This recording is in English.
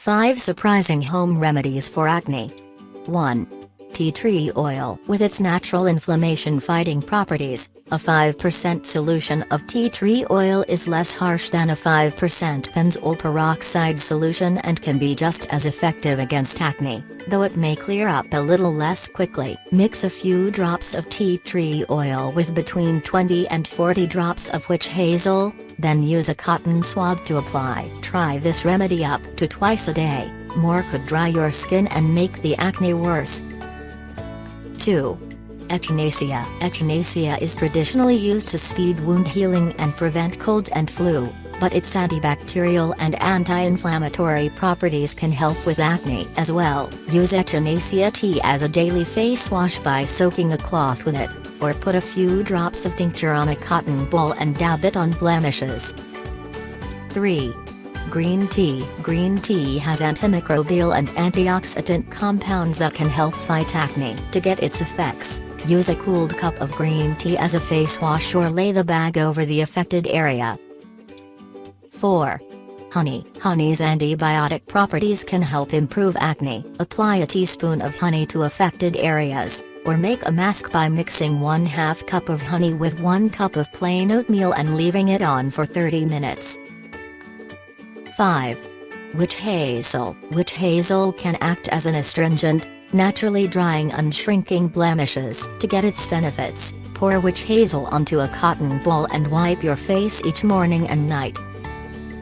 5 Surprising Home Remedies for Acne. 1. Tea tree oil. With its natural inflammation-fighting properties, a 5% solution of tea tree oil is less harsh than a 5% benzoyl peroxide solution and can be just as effective against acne, though it may clear up a little less quickly. Mix a few drops of tea tree oil with between 20 and 40 drops of witch hazel, then use a cotton swab to apply. Try this remedy up to twice a day. More could dry your skin and make the acne worse. 2. Echinacea. Echinacea is traditionally used to speed wound healing and prevent colds and flu, but its antibacterial and anti-inflammatory properties can help with acne as well. Use echinacea tea as a daily face wash by soaking a cloth with it, or put a few drops of tincture on a cotton ball and dab it on blemishes. 3. Green tea. Green tea has antimicrobial and antioxidant compounds that can help fight acne. To get its effects, use a cooled cup of green tea as a face wash or lay the bag over the affected area. 4. Honey. Honey's antibiotic properties can help improve acne. Apply a teaspoon of honey to affected areas, or make a mask by mixing 1/2 cup of honey with 1 cup of plain oatmeal and leaving it on for 30 minutes. 5. Witch hazel. Witch hazel can act as an astringent, naturally drying and shrinking blemishes. To get its benefits, pour witch hazel onto a cotton ball and wipe your face each morning and night.